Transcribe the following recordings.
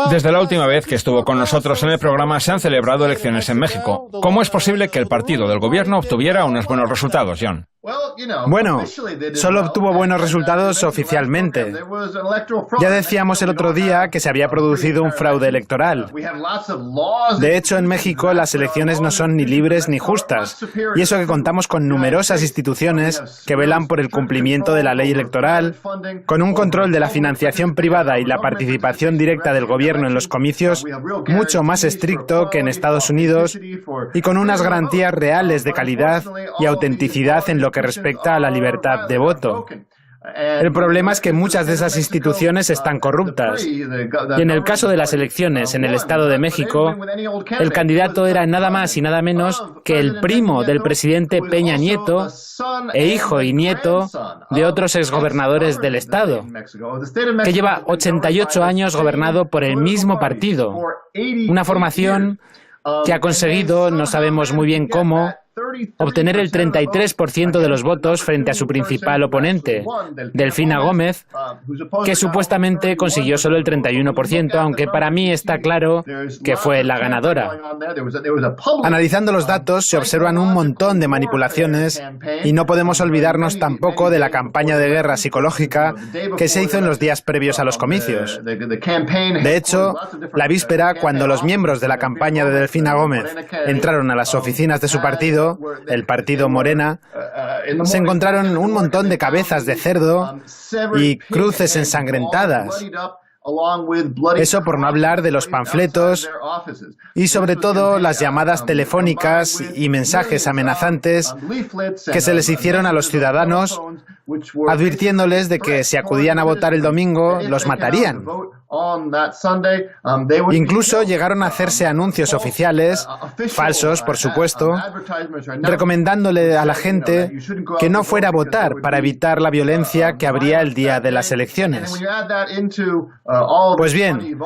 Desde la última vez que estuvo con nosotros en el programa se han celebrado elecciones en México. ¿Cómo es posible que el partido del gobierno obtuviera unos buenos resultados, John? Bueno, solo obtuvo buenos resultados oficialmente. Ya decíamos el otro día que se había producido un fraude electoral. De hecho, en México las elecciones no son ni libres ni justas. Y eso que contamos con numerosas instituciones que velan por el cumplimiento de la ley electoral, con un control de la financiación privada y la participación directa del gobierno en los comicios mucho más estricto que en Estados Unidos y con unas garantías reales de calidad y autenticidad en lo que respecta a la libertad de voto. El problema es que muchas de esas instituciones están corruptas. Y en el caso de las elecciones en el Estado de México, el candidato era nada más y nada menos que el primo del presidente Peña Nieto e hijo y nieto de otros exgobernadores del Estado, que lleva 88 años gobernado por el mismo partido, una formación que ha conseguido, no sabemos muy bien cómo, obtener el 33% de los votos frente a su principal oponente, Delfina Gómez, que supuestamente consiguió solo el 31%, aunque para mí está claro que fue la ganadora. Analizando los datos se observan un montón de manipulaciones y no podemos olvidarnos tampoco de la campaña de guerra psicológica que se hizo en los días previos a los comicios. De hecho, la víspera, cuando los miembros de la campaña de Delfina Gómez entraron a las oficinas de su partido, el partido Morena, se encontraron un montón de cabezas de cerdo y cruces ensangrentadas. Eso por no hablar de los panfletos y sobre todo las llamadas telefónicas y mensajes amenazantes que se les hicieron a los ciudadanos advirtiéndoles de que si acudían a votar el domingo los matarían. Incluso llegaron a hacerse anuncios oficiales, falsos por supuesto, recomendándole a la gente que no fuera a votar para evitar la violencia que habría el día de las elecciones. Pues bien,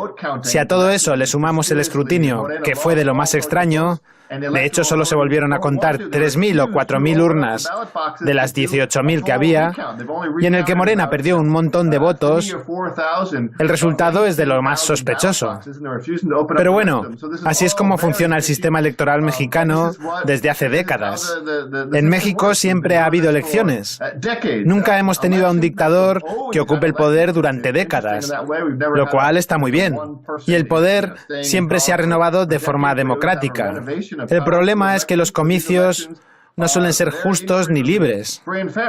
si a todo eso le sumamos el escrutinio, que fue de lo más extraño, de hecho solo se volvieron a contar 3.000 o 4.000 urnas de las 18.000 que había, y en el que Morena perdió un montón de votos, el resultado es de lo más sospechoso. Pero bueno, así es como funciona el sistema electoral mexicano desde hace décadas. En México siempre ha habido elecciones. Nunca hemos tenido a un dictador que ocupe el poder durante décadas, lo cual está muy bien. Y el poder siempre se ha renovado de forma democrática. El problema es que los comicios no suelen ser justos ni libres.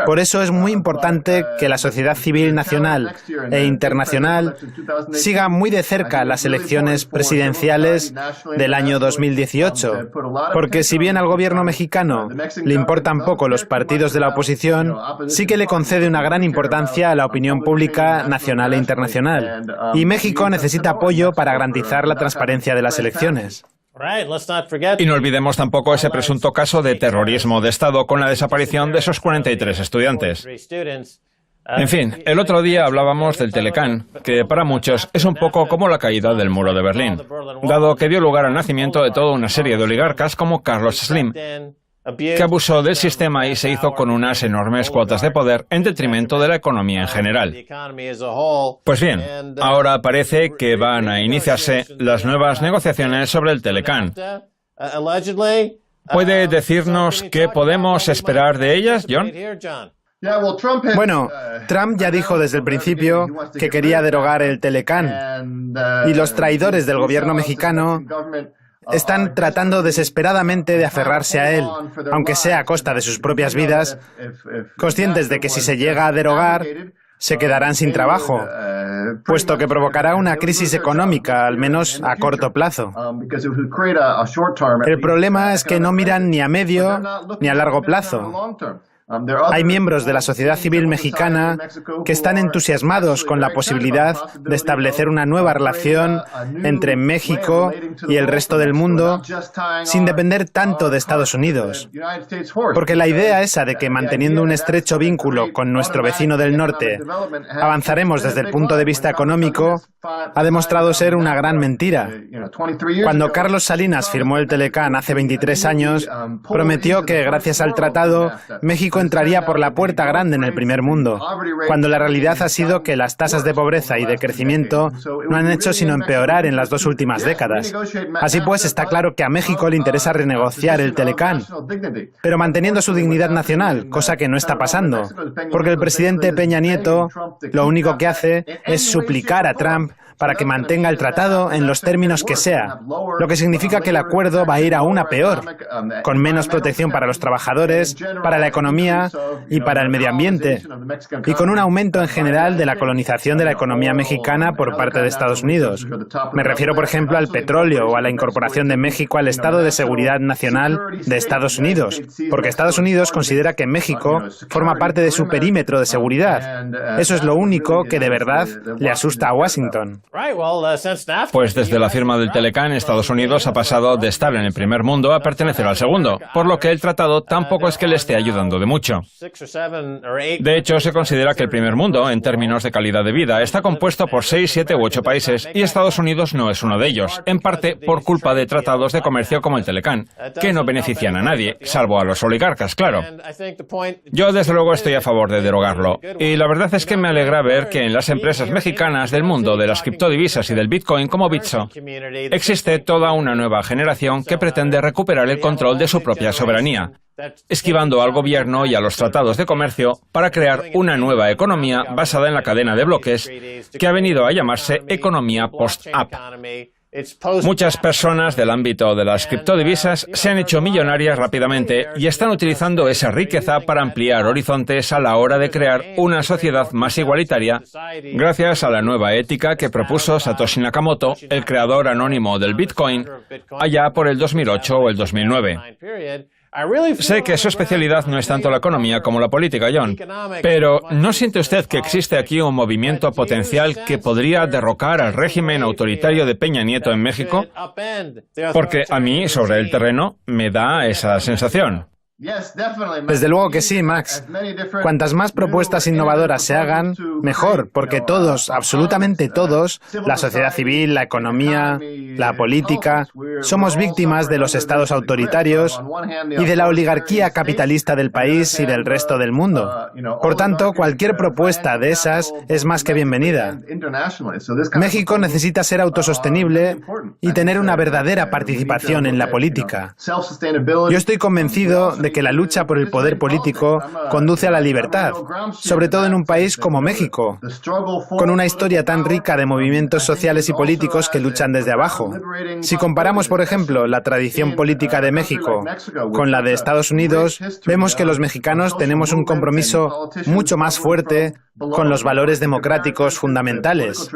Por eso es muy importante que la sociedad civil nacional e internacional siga muy de cerca las elecciones presidenciales del año 2018, porque si bien al gobierno mexicano le importan poco los partidos de la oposición, sí que le concede una gran importancia a la opinión pública nacional e internacional. Y México necesita apoyo para garantizar la transparencia de las elecciones. Y no olvidemos tampoco ese presunto caso de terrorismo de Estado con la desaparición de esos 43 estudiantes. En fin, el otro día hablábamos del Telecán, que para muchos es un poco como la caída del muro de Berlín, dado que dio lugar al nacimiento de toda una serie de oligarcas como Carlos Slim, que abusó del sistema y se hizo con unas enormes cuotas de poder en detrimento de la economía en general. Pues bien, ahora parece que van a iniciarse las nuevas negociaciones sobre el Telecán. ¿Puede decirnos qué podemos esperar de ellas, John? Bueno, Trump ya dijo desde el principio que quería derogar el Telecán y los traidores del gobierno mexicano están tratando desesperadamente de aferrarse a él, aunque sea a costa de sus propias vidas, conscientes de que si se llega a derogar, se quedarán sin trabajo, puesto que provocará una crisis económica, al menos a corto plazo. El problema es que no miran ni a medio ni a largo plazo. Hay miembros de la sociedad civil mexicana que están entusiasmados con la posibilidad de establecer una nueva relación entre México y el resto del mundo sin depender tanto de Estados Unidos. Porque la idea esa de que manteniendo un estrecho vínculo con nuestro vecino del norte avanzaremos desde el punto de vista económico ha demostrado ser una gran mentira. Cuando Carlos Salinas firmó el Telecán hace 23 años, prometió que gracias al tratado México México entraría por la puerta grande en el primer mundo, cuando la realidad ha sido que las tasas de pobreza y de crecimiento no han hecho sino empeorar en las 2 últimas décadas. Así pues, está claro que a México le interesa renegociar el Telecán, pero manteniendo su dignidad nacional, cosa que no está pasando, porque el presidente Peña Nieto lo único que hace es suplicar a Trump para que mantenga el tratado en los términos que sea, lo que significa que el acuerdo va a ir aún a peor, con menos protección para los trabajadores, para la economía y para el medio ambiente, y con un aumento en general de la colonización de la economía mexicana por parte de Estados Unidos. Me refiero, por ejemplo, al petróleo o a la incorporación de México al Estado de Seguridad Nacional de Estados Unidos, porque Estados Unidos considera que México forma parte de su perímetro de seguridad. Eso es lo único que de verdad le asusta a Washington. Pues desde la firma del Telecán, Estados Unidos ha pasado de estar en el primer mundo a pertenecer al segundo, por lo que el tratado tampoco es que le esté ayudando de mucho. De hecho, se considera que el primer mundo, en términos de calidad de vida, está compuesto por 6, 7 u 8 países, y Estados Unidos no es uno de ellos, en parte por culpa de tratados de comercio como el Telecán, que no benefician a nadie, salvo a los oligarcas, claro. Yo, desde luego, estoy a favor de derogarlo, y la verdad es que me alegra ver que en las empresas mexicanas del mundo de las criptodivisas y del Bitcoin como Bitso, existe toda una nueva generación que pretende recuperar el control de su propia soberanía, esquivando al gobierno y a los tratados de comercio para crear una nueva economía basada en la cadena de bloques que ha venido a llamarse economía post-app. Muchas personas del ámbito de las criptodivisas se han hecho millonarias rápidamente y están utilizando esa riqueza para ampliar horizontes a la hora de crear una sociedad más igualitaria, gracias a la nueva ética que propuso Satoshi Nakamoto, el creador anónimo del Bitcoin, allá por el 2008 o el 2009. Sé que su especialidad no es tanto la economía como la política, John, pero ¿no siente usted que existe aquí un movimiento potencial que podría derrocar al régimen autoritario de Peña Nieto en México? Porque a mí, sobre el terreno, me da esa sensación. Desde luego que sí, Max. Cuantas más propuestas innovadoras se hagan, mejor, porque todos, absolutamente todos, la sociedad civil, la economía, la política, somos víctimas de los estados autoritarios y de la oligarquía capitalista del país y del resto del mundo. Por tanto, cualquier propuesta de esas es más que bienvenida. México necesita ser autosostenible y tener una verdadera participación en la política. Yo estoy convencido de que la lucha por el poder político conduce a la libertad, sobre todo en un país como México, con una historia tan rica de movimientos sociales y políticos que luchan desde abajo. Si comparamos, por ejemplo, la tradición política de México con la de Estados Unidos, vemos que los mexicanos tenemos un compromiso mucho más fuerte con los valores democráticos fundamentales.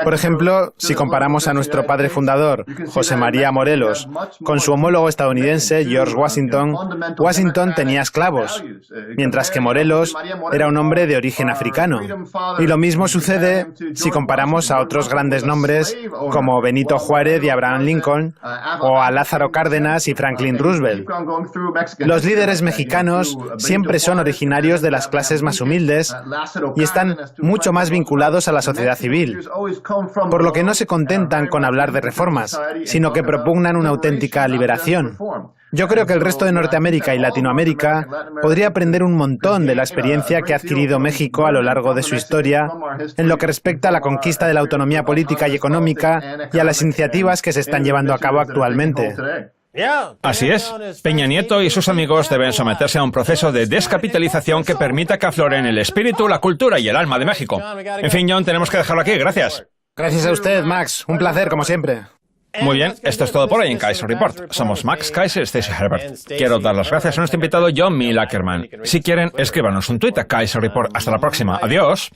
Por ejemplo, si comparamos a nuestro padre fundador, José María Morelos, con su homólogo estadounidense, George Washington, Washington tenía esclavos, mientras que Morelos era un hombre de origen africano. Y lo mismo sucede si comparamos a otros grandes nombres como Benito Juárez y Abraham Lincoln, o a Lázaro Cárdenas y Franklin Roosevelt. Los líderes mexicanos siempre son originarios de las clases más humildes y están mucho más vinculados a la sociedad civil, por lo que no se contentan con hablar de reformas, sino que propugnan una auténtica liberación. Yo creo que el resto de Norteamérica y Latinoamérica podría aprender un montón de la experiencia que ha adquirido México a lo largo de su historia en lo que respecta a la conquista de la autonomía política y económica y a las iniciativas que se están llevando a cabo actualmente. Así es. Peña Nieto y sus amigos deben someterse a un proceso de descapitalización que permita que afloren el espíritu, la cultura y el alma de México. En fin, John, tenemos que dejarlo aquí. Gracias. Gracias a usted, Max. Un placer, como siempre. Muy bien, esto es todo por hoy en Kaiser Report. Somos Max Kaiser y Stacey Herbert. Quiero dar las gracias a nuestro invitado John Mill Ackerman. Si quieren, escríbanos un tuit a Kaiser Report. Hasta la próxima. Adiós.